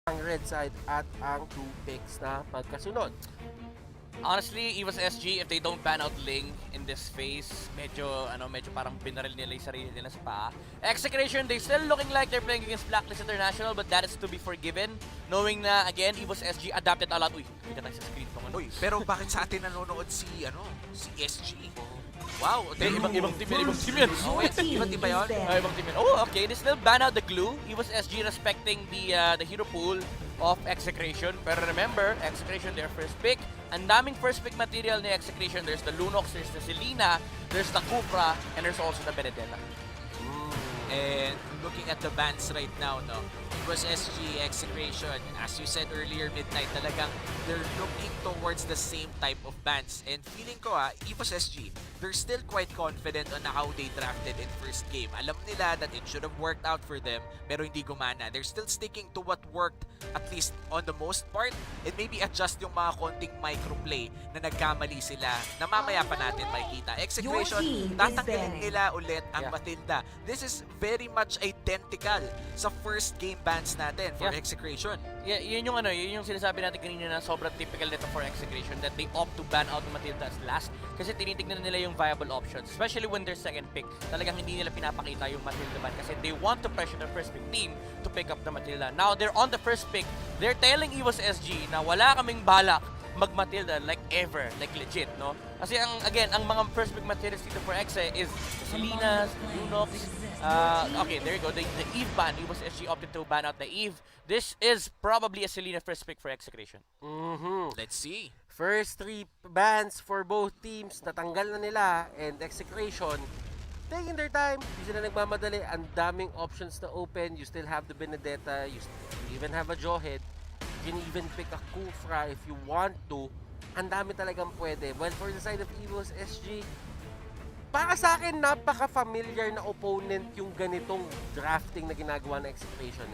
ang red side at ang 2 picks na pagkasunod. Honestly, Evos SG, if they don't ban out Ling in this phase, medyo parang binaril nila yung sarili nila sa paa. Execration, they still looking like they're playing against Blacklist International, but that is to be forgiven. Knowing na, again, Evos SG adapted a lot. Uy, kita tayo sa screen tong ano. Uy, pero bakit sa atin nanonood si SG? Wow, Ibang team yan. Oh, wait, ibang team ba yun? Ibang team yan. Oh, okay, they still ban out the glue. Evos SG respecting the hero pool of Execration. Pero remember, Execration, their first pick. Ang daming first pick material ni Execration. There's the Lunox, there's the Selena, there's the Kufra, and there's also the Benedetta. And looking at the bans right now, no, it was SG, Execration. As you said earlier, Midnight, talagang they're looking towards the same type of bans. And feeling ko, Evos SG, they're still quite confident on how they drafted in first game. Alam nila that it should have worked out for them, pero hindi gumana. They're still sticking to what worked, at least on the most part, and maybe adjust yung mga konting microplay na nagkamali sila na mamaya pa natin makikita. Execration, tatanggalin nila ulit ang Matilda. This is very much identical sa first game bans natin for Execration. Yeah, yun yung sinasabi natin kanina na sobrang typical nito for Execration, that they opt to ban out the Matilda as last kasi tinitignan nila yung viable options, especially when they're second pick. Talagang hindi nila pinapakita yung Matilda ban kasi they want to pressure the first pick team to pick up the Matilda. Now they're on the first pick, they're telling Evos SG na wala kaming balak mag-Matilda like ever, like legit, no? Kasi ang mga first pick materials dito for Exe is Selena's, Lunox, okay, there you go, the Eve ban. Evos SG opted to ban out the Eve. This is probably a Selena first pick for Execration. Let's see. First 3 bans for both teams, natanggal na nila, and Execration, taking their time, hindi sila nagmamadali, ang daming options na open, you still have the Benedetta, you even have a Jawhead, you can even pick a Kufra if you want to, ang dami talagang pwede. Well, for the side of Evos SG, para sa akin, napaka-familiar na opponent yung ganitong drafting na ginagawa ng Execration.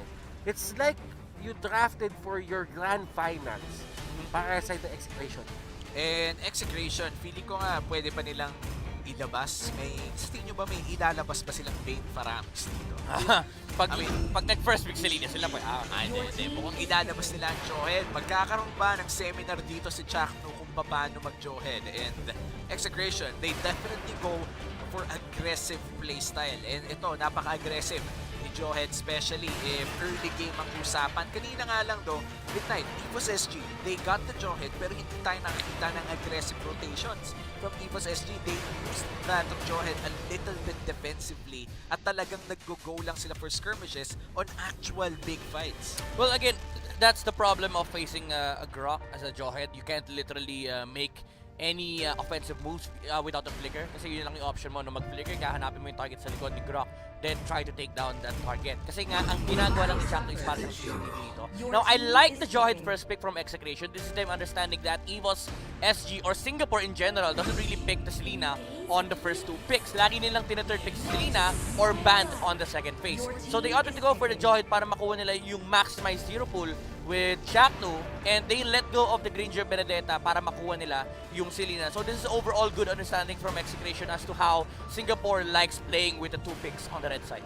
It's like you drafted for your grand finals para sa side ng Execration. And Execration, feeling ko nga pwede pa nilang ilabas. Sa tingin nyo ba may ilalabas pa silang Bane Faramis dito? Pag nag-first pick Selena sila po, hindi. Mukhang ilalabas nila ang Jawhead. Magkakaroon ba ng seminar dito si Chackmamba kung paano mag-Jawhead? And Execration, they definitely go for aggressive playstyle. And ito, napaka-aggressive ni Jawhead, especially if early game ang usapan. Kanina nga lang do, Midnight, Evos SG, they got the Jawhead pero hindi tayo nakikita ng aggressive rotations from Evos SG. They used that of Jawhead a little bit defensively at talagang nag-go lang sila for skirmishes on actual big fights. Well, again, that's the problem of facing a Grok as a Jawhead. You can't literally make any offensive moves without a flicker kasi yun lang yung option mo na mag-flicker, kahanapin mo yung target sa likod ni Grok, then try to take down that target. Kasi nga, ang ginagawa lang ni Chackmamba is parang dito. Now, I like the Jawhead first pick from Execration. This is them understanding that Evos SG or Singapore in general doesn't really pick the Selena on the first 2 picks. Lagi nilang tina-third pick si Selena or banned on the second phase. So they opted to go for the Jawhead para makuha nila yung maximized hero pool with Chacknu, and they let go of the Granger Benedetta para makuha nila yung Selena. So this is overall good understanding from Execration as to how Singapore likes playing with the 2 picks on the red side.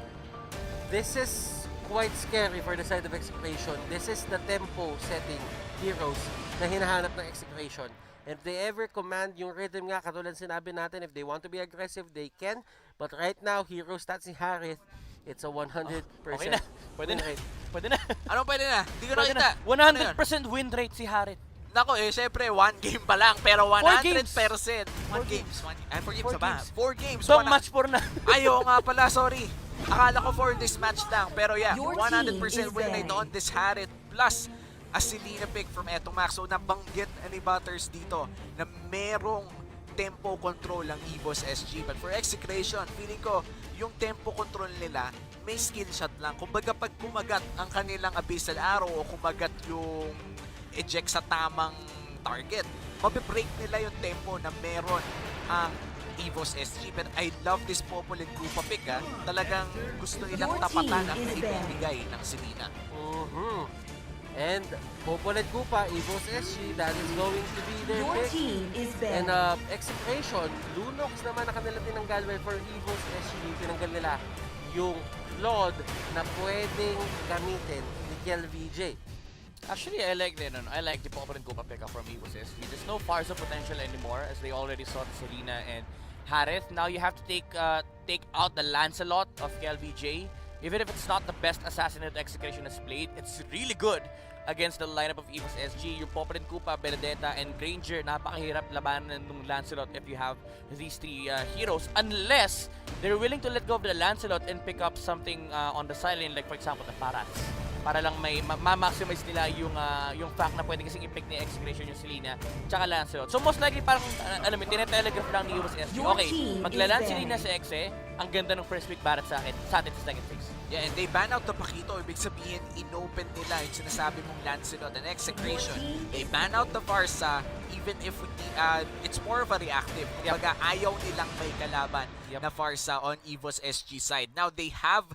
This is quite scary for the side of Execration. This is the tempo setting heroes na hinahanap ng Execration. If they ever command yung rhythm nga, katulad sinabi natin, if they want to be aggressive, they can. But right now, hero stats ni Harith, it's a 100% Okay na. Pwede win na. rate. Pwede na. Ano pwede na? Hindi ko Pwede nakita. na. 100% win rate si Harith. Nako syempre, 1 game pa lang, pero 100%. 4 games. 4 games Four na ba? games. 4 games. So, match 4 na. Ayaw nga pala, sorry. Akala ko for this match lang. Pero yeah, Your 100% team is win rate ready. on this Harith plus a Selena pick from etong Max. So nabanggit ni Butters dito na merong tempo control ang Evos SG. But for Execration, feeling ko yung tempo control nila may skill shot lang. Kumbaga pag kumagat ang kanilang Abyssal Arrow o kumagat yung eject sa tamang target, mabibreak nila yung tempo na meron ang Evos SG. But I love this Popol and Grupa pick, ha. Talagang gusto nilang Your tapatan team ang is ibibigay ng Selena. And Popol and Kupa, Evos SG, that is going to be their Your pick. team is And banned. Execration, Lunox naman na kanila tinanggal. Well, for Evos SG, tinanggal nila yung Lord na pwedeng gamitin ni Kel VJ. Actually, I like the Popper and Copa pickup from Evos SG. There's no Farsa potential anymore as they already saw the Selena and Harith. Now you have to take out the Lancelot of KLBJ. Even if it's not the best assassin that Execration has played, it's really good against the lineup of Evos SG. Yung Popper and Koopa, Benedetta, and Granger, napakahirap labanan ng Lancelot if you have these three heroes. Unless they're willing to let go of the Lancelot and pick up something on the sideline, like for example, the Parats. Para lang may ma-maximize nila yung fact na pwede kasing i-pick ni Execration yung Selena tsaka Lancelot. So most likely parang, alam mo, tinetelegraph lang ni Evos SG. Okay, maglalan Selena sa Exe, ang ganda ng first pick Barat sa atin sa second phase. Yeah, and they ban out the Pakito. Ibig sabihin, inopen nila yung sinasabi mong Lancelot and Execration. They ban out the Farsa, even if it's more of a reactive. Kumbaga, ayaw nilang may kalaban na Farsa on Evos SG side. Now, they have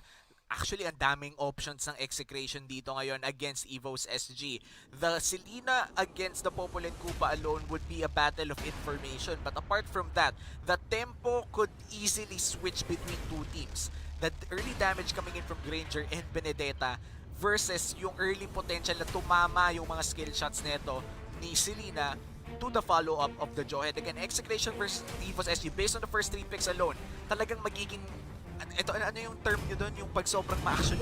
actually ang daming options ng Execration dito ngayon against Evos SG. The Selena against the Popol and Koopa alone would be a battle of information. But apart from that, the tempo could easily switch between two teams. The early damage coming in from Granger and Benedetta versus yung early potential na tumama yung mga skill shots neto ni Selena to the follow-up of the Jawhead. Again, Execration versus Evos SG, based on the first 3 picks alone, talagang magiging ano yung term nyo doon? Yung pag sobrang ma-action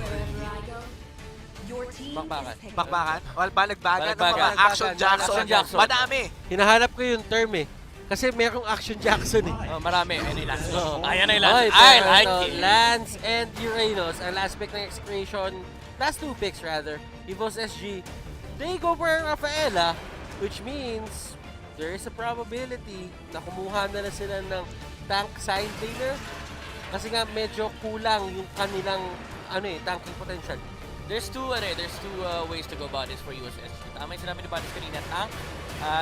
Bakbakan. Bakbakan? O balagbagan ng Balagbagan. mga action Jackson. Madami. Hinahanap ko yung term eh. Kasi merong Action Jackson eh. Oh, marami. Ayun yung Lance. Ayan na yung Okay, Lance. I pero like ito, it. Lance and Uranus, ang last pick ng Execration, last 2 picks rather, Evos SG, they go for Rafaela, which means there is a probability na kumuha na sila ng tank side laner. Kasi nga medyo kulang yung kanilang tanking potential. There's two ways to go about this for USS. Tama yung sinabi ni Batis kanina, tank,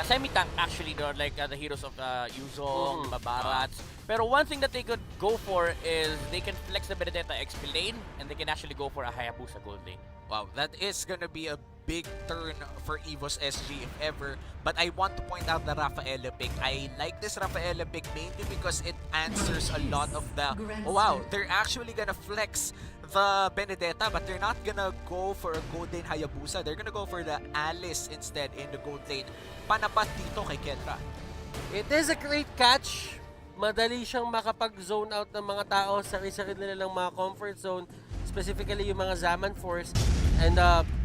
semi-tank actually, like the heroes of Yuzong, Babarats. Pero one thing that they could go for is they can flex the Benedetta XP lane and they can actually go for a Hayabusa gold lane. Wow, that is gonna be a big turn for Evos SG if ever. But I want to point out the Rafaela pick. I like this Rafaela pick mainly because it answers a lot of the... Oh wow, they're actually gonna flex the Benedetta, but they're not gonna go for a gold lane Hayabusa. They're gonna go for the Alice instead in the gold lane. Panapat dito kay Kendra. It is a great catch. Madali siyang makapag-zone out ng mga tao sa sarili nila ng mga comfort zone, specifically yung mga Zaman Force. And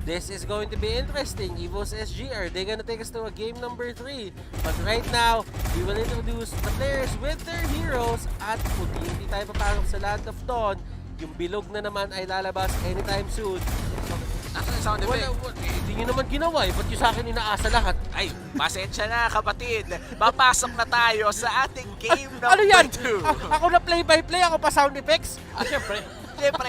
this is going to be interesting. Evos SG, are they gonna take us to a game number 3? But right now, we will introduce the players with their heroes at kung hindi tayo papasok sa Land of Dawn, yung bilog na naman ay lalabas anytime soon. Nasaan yung sound effect? Hindi nyo naman ginawa eh. Ba't yung sa akin inaasa lahat? Ay, pasensya na kapatid. Papasok na tayo sa ating game number 2. Ano yan? Ako na play-by-play, ako pa sound effects? Syempre. Siyempre,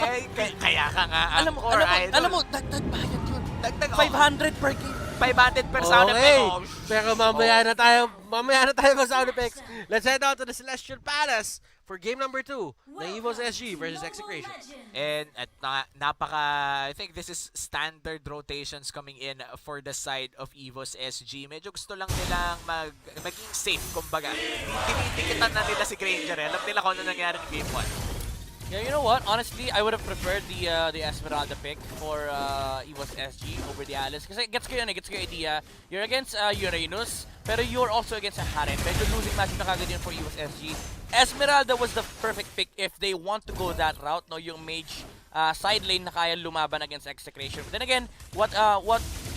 kaya ka nga ang core idol. Alam mo, dagdag bayad yun. Dagdag, 500 per game. 500 per sound effect. Oh, Pero mamaya na tayo sa sound effects. Let's head out to the Celestial Palace for game number 2 ng Evos SG versus Execration. And at I think this is standard rotations coming in for the side of Evos SG. Medyo gusto lang nilang maging safe, kumbaga. Tinitikitan na nila si Granger. Alam nila kung ano nangyari ng game 1. Yeah, you know what? Honestly, I would have preferred the Esmeralda pick for Evos SG over the Alice. Kasi gets ko yun, gets ko yung idea. You're against Uranus, pero you're also against a Harem. Medyo losing match na kagad yun for Evos SG. Esmeralda was the perfect pick if they want to go that route, no? Yung mage side lane na kaya lumaban against Execration. But then again, what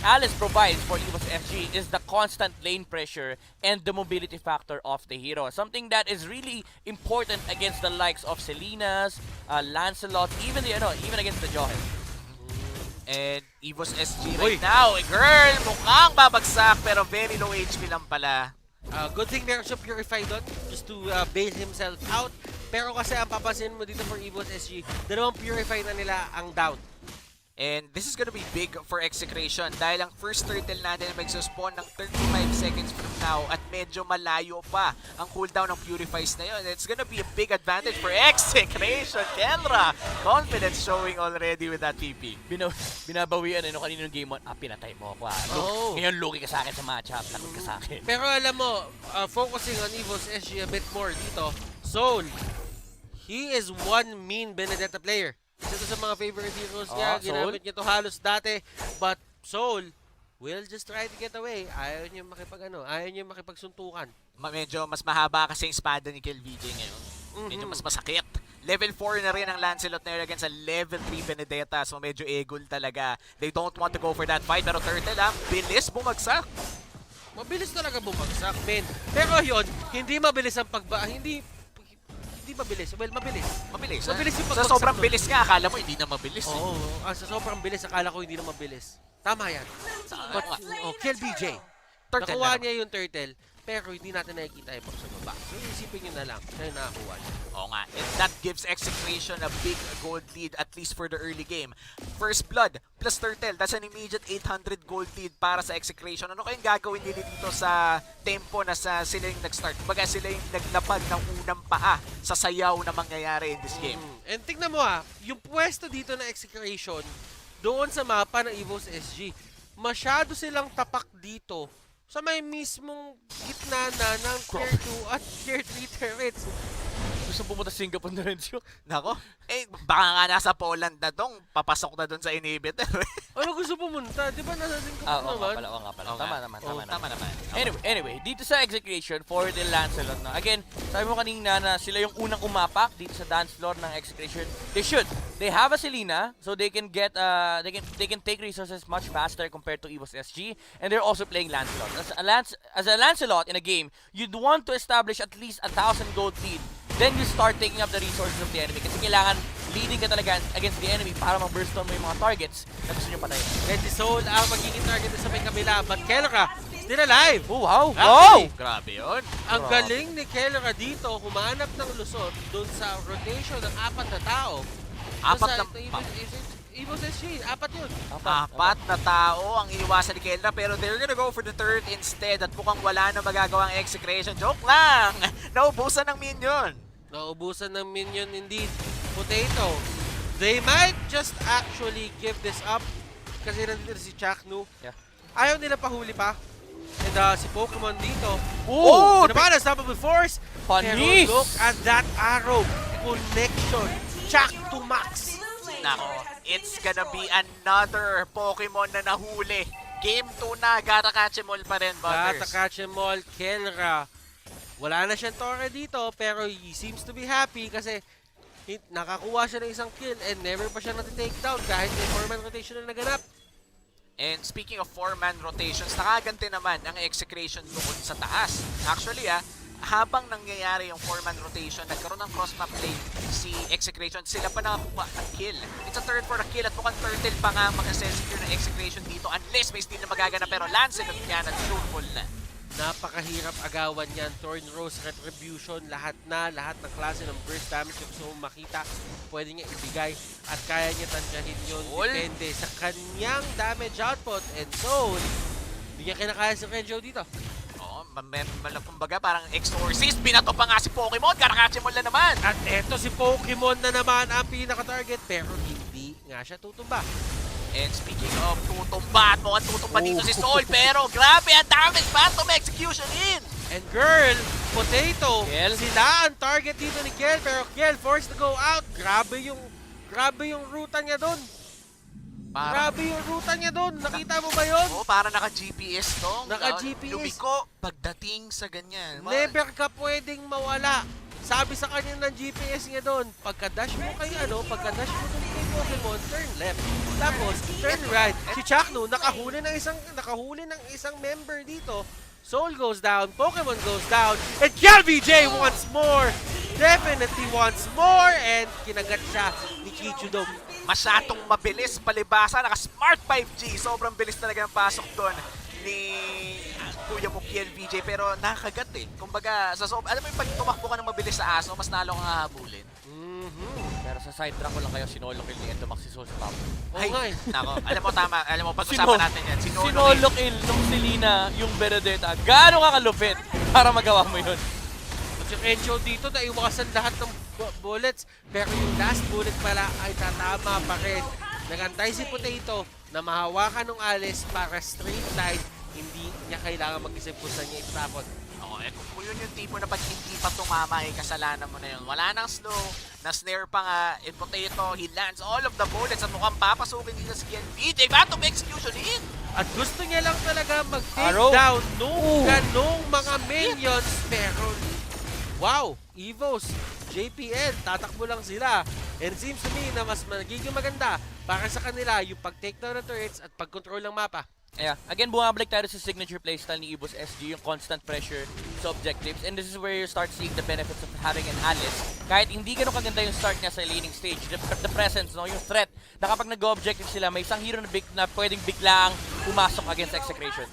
Alice provides for Evos SG is the constant lane pressure and the mobility factor of the hero. Something that is really important against the likes of Selena's, Lancelot, even against the Jawhead. And Evos SG right now, girl, mukhang babagsak pero very low HP lang pala. Good thing meron siya Purify doon just to bail himself out. Pero kasi ang papansin mo dito for Evos SG, dalawang Purify na nila ang down. And this is gonna be big for Execration dahil ang first turtle natin mag-spawn ng 35 seconds from now at medyo malayo pa ang cooldown ng Purifies na yun. It's gonna be a big advantage for Execration. Kendra, confidence showing already with that TP. Binabawian kaninong game 1, pinatay mo ako. Ngayon lugi ka sa akin sa matchup, takot ka sa akin. Pero alam mo, focusing on Evos SG a bit more dito, Soul, he is one mean Benedetta player. Isa to sa mga favorite heroes niya, ginamit niya to halos dati. But Soul, will just try to get away. Ayaw niya ayaw niya makipagsuntukan. Medyo mas mahaba kasi yung espada ni Kill VJ ngayon. Medyo mas masakit. Level 4 na rin ang Lancelot na yun against sa level 3 Benedetta. So medyo egol talaga. They don't want to go for that fight. Pero Turtle bilis bumagsak. Mabilis talaga bumagsak, men. Pero yun, hindi mabilis ang hindi mabilis. Well, mabilis. Mabilis. Mabilis yung Sa pagbagsak sobrang nun. bilis nga, akala mo hindi na mabilis. Oo, sa sobrang bilis, akala ko hindi na mabilis. Tama yan. But, Kill BJ. Turtle Nakuha na niya yung turtle, pero hindi natin nakikita yung sa baba. So isipin nyo na lang, siya yung nakakuha niya. Oo nga, and that gives Execration a big gold lead at least for the early game. First Blood plus Turtle, that's an immediate 800 gold lead para sa Execration. Ano kayong gagawin nila dito sa tempo na sila yung nag-start? Kumbaga sila yung naglapag ng unang paa sa sayaw na mangyayari in this game. And tignan mo yung pwesto dito na Execration, doon sa mapa ng Evos SG, masyado silang tapak dito sa may mismong gitna na ng Tier 2 at Tier 3 turrets. Gusto pumunta sa Singapore na rin siya. Nako, baka nga nasa Poland na dong, papasok na doon sa inhibitor. Ano gusto pumunta? Di ba nasa Singapore Oo naman? nga pala. Oo Tama nga. naman. Tama naman. Anyway, dito sa Execration for the Lancelot, no? Again, sabi mo kanina na sila yung unang umapak dito sa dance floor ng Execration. They have a Selena, so they can get they can take resources much faster compared to Evos SG, and they're also playing Lancelot. As a Lancelot in a game, you'd want to establish at least 1,000 gold lead. Then you start taking up the resources of the enemy kasi kailangan leading ka talaga against the enemy para ma-burst on mo yung mga targets na gusto nyo patayin. And si Soul ang magiging target sa may kabila, but Kelra still alive! Oh, wow! Wow! Grabe yun. Ang galing ni Kelra dito, humanap ng lusot dun sa rotation ng 4 na tao. Evos SG, 4 yun. Apat na tao ang iiwasan ni Kendra pero they're gonna go for the third instead at mukhang wala na magagawang Execration. Joke lang! Naubusan ng minion. Naubusan ng minion indeed. Potato. They might just actually give this up kasi nandito si Chacknu. Yeah. Ayaw nila pahuli pa. And si Pokemon dito. Oh! Naman, unstoppable force. Panis! Pero look at that arrow. Connection. Chack to max. Nako, it's gonna be another Pokemon na nahuli. Game 2 na, gotta catch 'em all pa rin, Butters. Katakachemol, Kelra. Wala na siyang Torre dito, pero he seems to be happy kasi nakakuha siya ng isang kill and never pa siya nati-take down kahit may 4-man rotation na naganap. And speaking of 4-man rotations, nakaganti naman ang Execration doon sa taas. Actually, habang nangyayari yung 4-man rotation, nagkaroon ng cross-map play si Execration, sila pa nakakuha ng kill. It's a third for a kill at mukhang Turtle pa nga mag-secure ng Execration dito unless may steal na magagana pero Lancelot yan at truthful na. Napakahirap agawan yan. Thorn Rose, Retribution, lahat ng klase ng burst damage yung gusto mong makita, pwede niya ibigay at kaya niya tansyahin yun. Depende sa kanyang damage output and so, hindi niya kinakaya si Renjo dito. Kumbaga parang exorcist, binato pa nga si Pokemon, karakatsin mo lang naman. At eto si Pokemon na naman ang pinaka-target pero hindi nga siya tutumba. And speaking of tutumba, at mukhang tutumba dito si Sol, pero grabe ang damage, Phantom Execution in! And girl, Potato, Kiel. sila ang target dito ni Kiel pero Kiel forced to go out. Grabe yung ruta niya doon. Grabe yung ruta niya doon. Nakita mo ba yun? Oo, para naka-GPS to. Naka-GPS. Lumiko pagdating sa ganyan. Never ka pwedeng mawala. Sabi sa kanya ng GPS niya doon, pagka-dash mo kay pagka-dash mo dun kay Pokemon, turn left. Tapos, turn right. Si Chacknu, nakahuli ng isang member dito. Soul goes down, Pokemon goes down, and KLVJ once more! Definitely once more! And kinagat siya ni Kichudom. Masyadong mabilis palibasa, naka-smart 5G. Sobrang bilis talaga ng pasok doon ni Kuya mo KLVJ pero nakakagat Kumbaga, alam mo yung pag tumakbo ka ng mabilis sa aso, mas nalo kang hahabulin. Pero sa side track ko lang kayo sinolo kill ni Endomax si Soul sa top. Oo nga Nako, alam mo tama, pag-usapan natin yan. Sinolo kill nung Selena yung Benedetta. Gaano ka kalupit para magawa mo yun? Si Renjo dito, naiwasan lahat ng bullets, pero yung last bullet pala ay tatama pa rin. Nagantay si Potato na mahawakan ng alis para straight line, hindi niya kailangan mag-isip kung saan niya itatapon. Kung yun yung tipo na pag hindi pa tumama, kasalanan mo na yun. Wala nang slow, na-snare pa nga, Potato, he lands all of the bullets at mukhang papasukin dito si KLVJ. Phantom Execution in! At gusto niya lang talaga mag-take Arrow. down nung ganong mga minions. Pero, wow, Evos, JPL, tatakbo lang sila. And it seems to me na mas magiging maganda para sa kanila yung pag-take down ng turrets at pag-control ng mapa. Yeah. Again, bumabalik tayo sa signature playstyle ni Evos SG, yung constant pressure sa objectives. And this is where you start seeing the benefits of having an Alice. Kahit hindi ganun kaganda yung start niya sa laning stage, the presence, no, yung threat, na kapag nag-objective sila, may isang hero na pwedeng biglaang pumasok against Execration.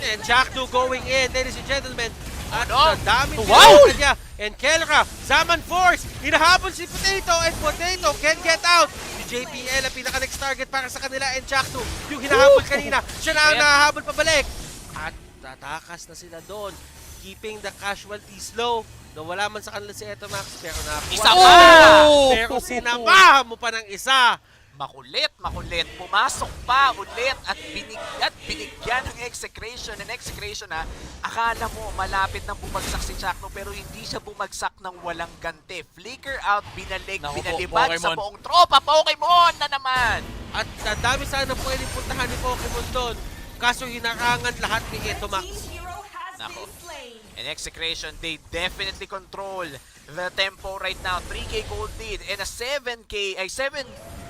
And Jack 2 going in, ladies and gentlemen. At Ano? sa daming Wow! niya. And Kelra, Zaman Force, hinahabol si Potato, and Potato can get out. Si JPL ang pinaka-next target para sa kanila, and Jack 2, yung hinahabol kanina, siya na ang nahahabol pabalik. At tatakas na sila doon, keeping the casualties low. Nawala man sa kanila si Etomax, pero nakuha. Isa pa! Pero sinamahan mo pa ng isa. Makulit, makulit. Pumasok pa ulit at binigyan ng Execration. And Execration akala mo malapit nang bumagsak si Chackno pero hindi siya bumagsak ng walang ganti. Flicker out, binalik, Naku po, binalibad sa Pokemon. buong tropa. Pokemon na naman! At dami sana pwedeng puntahan ni Pokemon doon. Kaso hinarangan lahat ni Etomax. Nako. And Execration, they definitely control the tempo right now. 3K gold lead and a 7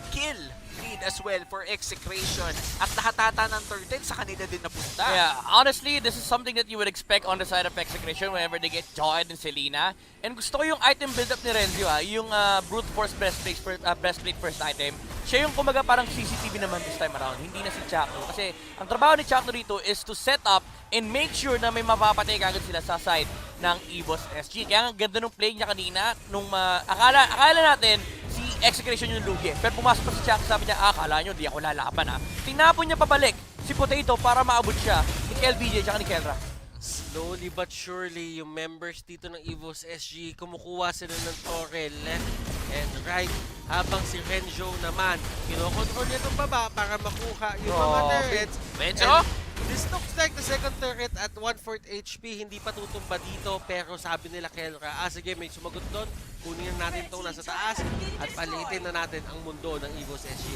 kill lead as well for Execration. At lahat ng turtle sa kanila din napunta. Yeah, honestly, this is something that you would expect on the side of Execration whenever they get Jawhead and Selena. And gusto ko yung item build-up ni Renzo, yung Brute Force breastplate first item. Siya yung kumaga parang CCTV naman this time around, hindi na si Chackno. Kasi ang trabaho ni Chackno dito is to set up and make sure na may mapapatay kagad sila sa side ng Evos SG. Kaya ang ganda nung play niya kanina, nung akala natin si Execration yung lugi. Pero pumasok pa si Chackno, sabi niya, akala nyo, di ako lalaban Tinapon niya pabalik si Potato para maabot siya ni LBJ at ni Kelra. Slowly but surely, yung members dito ng Evos SG, kumukuha sila ng torre left and right. Habang si Renzo naman, kinokontrol niya itong baba para makuha yung mga turrets. Renzo? And this looks like the second turret at 1/4 HP. Hindi pa tutumba dito, pero sabi nila Kelra, sige, may sumagot doon. Kunin na natin itong nasa taas at palitin na natin ang mundo ng Evos SG.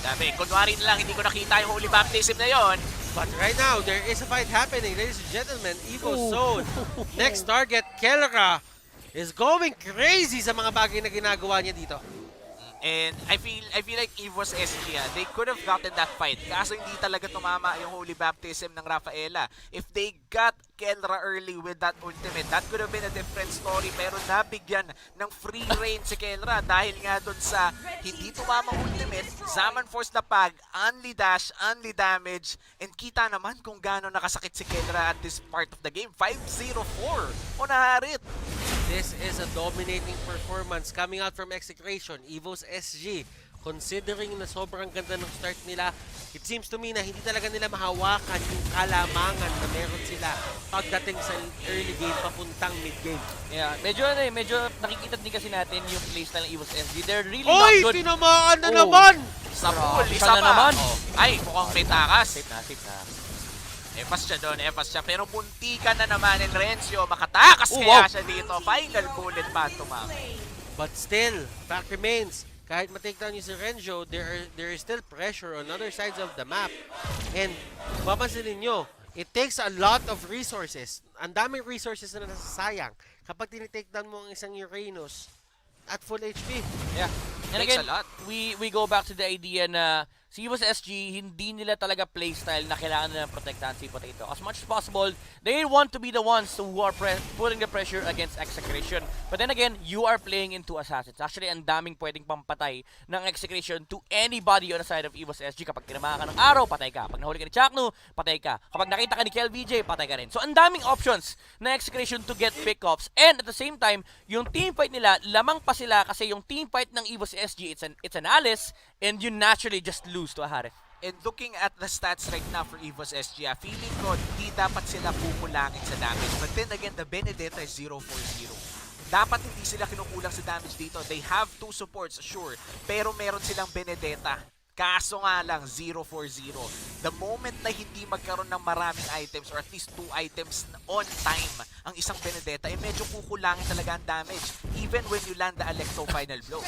Dami, kunwari na lang, hindi ko nakita yung holy baptism na yon. But right now, there is a fight happening, ladies and gentlemen. Evos zone. Next target, Kelra, is going crazy sa mga bagay na ginagawa niya dito. And I feel like Evos SG, they could have gotten that fight. Kaso hindi talaga tumama yung holy baptism ng Rafaela. If they got Kelra early with that ultimate, that could have been a different story. Pero nabigyan ng free reign si Kelra dahil nga dun sa hindi tumamang ultimate, Zaman Force na pag, only dash, only damage, and kita naman kung gaano nakasakit si Kelra at this part of the game. 5-0-4 o naharit. This is a dominating performance coming out from Execration, Evos SG. Considering na sobrang ganda ng start nila, it seems to me na hindi talaga nila mahawakan yung kalamangan na meron sila pagdating sa early game papuntang mid game. Yeah, medyo nakikita din kasi natin yung playstyle ng Evos SG. They're really Oy! not good. Tinamaan na Oh. naman! Sa pool, Grabe, isa sana pa. naman. Ay, mukhang may takas. Safe na. Efas siya doon, efas siya. Pero muntikan na naman ng Renzo. Makatakas Oh, kaya wow. siya dito. Final bullet pa tumama. But still, fact remains, kahit ma-take down yung si Renzo, there is still pressure on other sides of the map. And papansin ninyo, it takes a lot of resources. Ang daming resources na nasasayang kapag tinitake down mo ang isang Uranus at full HP. Yeah. And Takes again, a lot. we go back to the idea na si Evos SG, hindi nila talaga playstyle na kailangan nila protektahan si Potato. As much as possible, they want to be the ones who are putting the pressure against Execration. But then again, you are playing into assassins. Actually, ang daming pwedeng pampatay ng Execration to anybody on the side of Evos SG. Kapag tinamaan ka ng arrow, patay ka. Pag nahuli ka ni Chackno, patay ka. Kapag nakita ka ni KLVJ, patay ka rin. So, ang daming options na Execration to get pickups. And at the same time, yung team fight nila, lamang pa sila kasi yung team fight ng Evos SG, it's an Alice, and you naturally just lose to a Harith. And looking at the stats right now for Evos SG, feeling ko hindi dapat sila kukulangin sa damage. But then again, the Benedetta is 0-4-0. Dapat hindi sila kinukulang sa damage dito. They have 2 supports, sure. Pero meron silang Benedetta. Kaso nga lang, 0-4-0. The moment na hindi magkaroon ng maraming items or at least 2 items on time ang isang Benedetta, medyo kukulangin talaga ang damage. Even when you land the Alecto final blow.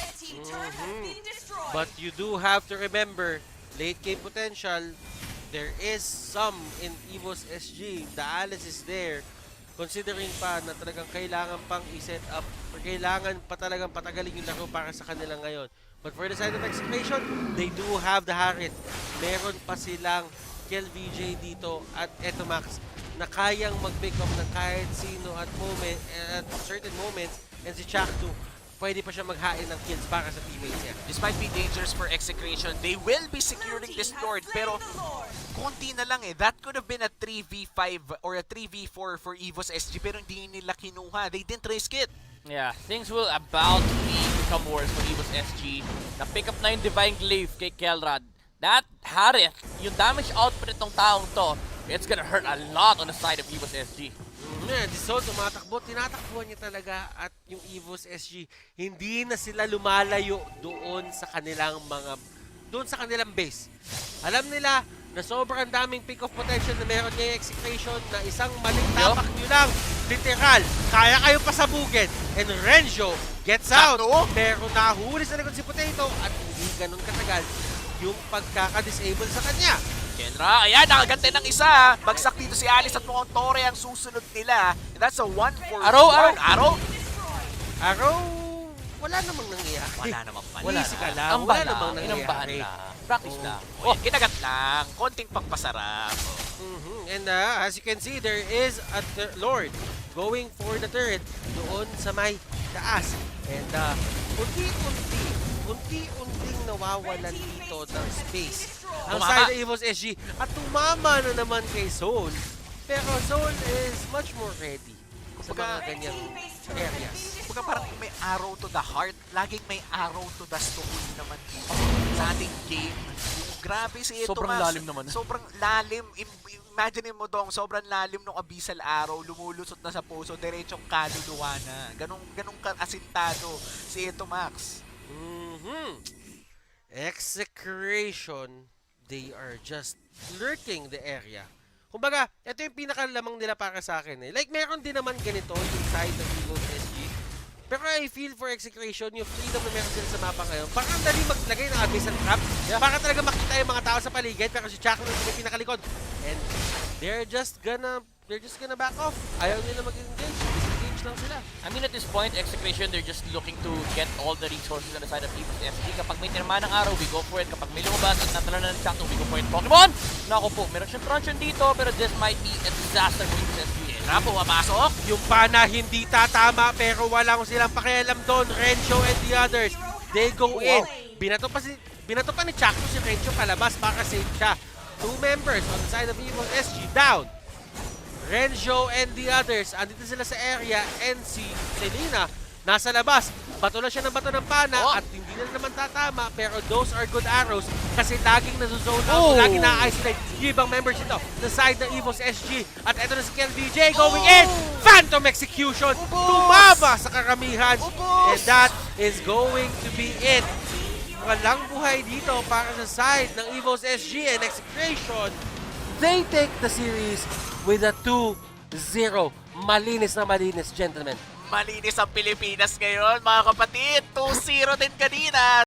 But you do have to remember, late game potential, there is some in Evos SG. The Alice is there. Considering pa na talagang kailangan pang i-set up or kailangan pa talagang patagalin yung laro para sa kanila ngayon. But for the side of Execration, they do have the Harit. Meron pa silang Kill VJ dito at Etomax na kayang mag-pick up ng kahit sino at certain moments, and si Chack2 pwede pa siya maghain ng kills para sa teammates niya. Despite being dangerous for Execration, they will be securing this Lord, pero konti na lang eh. That could have been a 3v5 or a 3v4 for Evos SG, pero hindi nila kinuha. They didn't risk it. Yeah, things will about to become worse for Evos SG. Na-pick up na yung Divine Glaive kay Kelrad. That Harith, yung damage output itong taong to, it's gonna hurt a lot on the side of Evos SG. Yeah, si Sol tumatakbo, tinatakbuhan niya talaga at yung Evos SG, hindi na sila lumalayo doon sa kanilang base. Alam nila na sobrang daming pick of potential na meron niya yung Execration na isang maling tapak nyo lang, literal, kaya kayo pasabugin. And Renjo gets out, pero nahuli sa likod si Potato at hindi ganun katagal yung pagkaka-disable sa kanya. Kenra, ayan, nakagante ng isa. Bagsak dito si Alice at mukhang Torre ang susunod nila. And that's a 1-4. Arrow? Wala namang nangyayari. Wala namang pala. Easy ka lang. Wala namang nangyayari. Practice na. Oh, kinagat lang. Konting pagpasarap. And as you can see, there is a Lord going for the turret doon sa may taas. And unti-unting nawawalan dito ng space ang side ng Evos SG at tumama na naman kay Soul. Pero Soul is much more ready sa mga ganyang areas. Kumbaga parang may arrow to the heart, laging may arrow to the soul naman dito sa ating game. Grabe si Ito, sobrang lalim naman. Sobrang lalim. Imagine mo dong, sobrang lalim ng abyssal arrow, lumulusot na sa puso, diretsong kaluluwa na. Ganong asintado si Ito Max. Execration, they are just lurking the area. Kumbaga, ito yung pinakalamang nila para sa akin eh. Like, meron din naman ganito yung side ng Evos SG. Pero I feel for Execration, yung freedom na meron sila sa mapa ngayon, parang dali maglagay ng abyssal trap. Para talaga makita yung mga tao sa paligid, pero si Chackmamba yung pinakalikod. And they're just gonna back off. Ayaw nila mag-engage. Disengage lang sila. I mean, at this point, Execration, they're just looking to get all the resources on the side of Evos SG. Kapag may tinama ng araw, we go for it. Kapag may lumabas at natala na ng Chackmamba, we go for it. Pokemon! Naku po, meron siyang truncheon dito, pero this might be a disaster for Evos SG. Rapo, mapasok. Yung pana hindi tatama, pero walang silang pakialam doon. Renjo and the others, they go in. Binato pa ni Chackmamba si Renjo palabas para save siya. 2 members on the side of Evos SG down. Renjo and the others, andito sila sa area, and si Selena nasa labas. Bato na siya ng bato ng pana at hindi na naman tatama, pero those are good arrows kasi laging nazozone out, laging na-isolate yung ibang members ito sa side ng Evos SG. At eto na si Kel VJ going in! Phantom Execution! Tumama sa karamihan! And that is going to be it. Walang buhay dito para sa side ng Evos SG and Execration. They take the series with a 2-0. Malinis na malinis, gentlemen. Malinis ang Pilipinas ngayon, mga kapatid. 2-0 din kanina.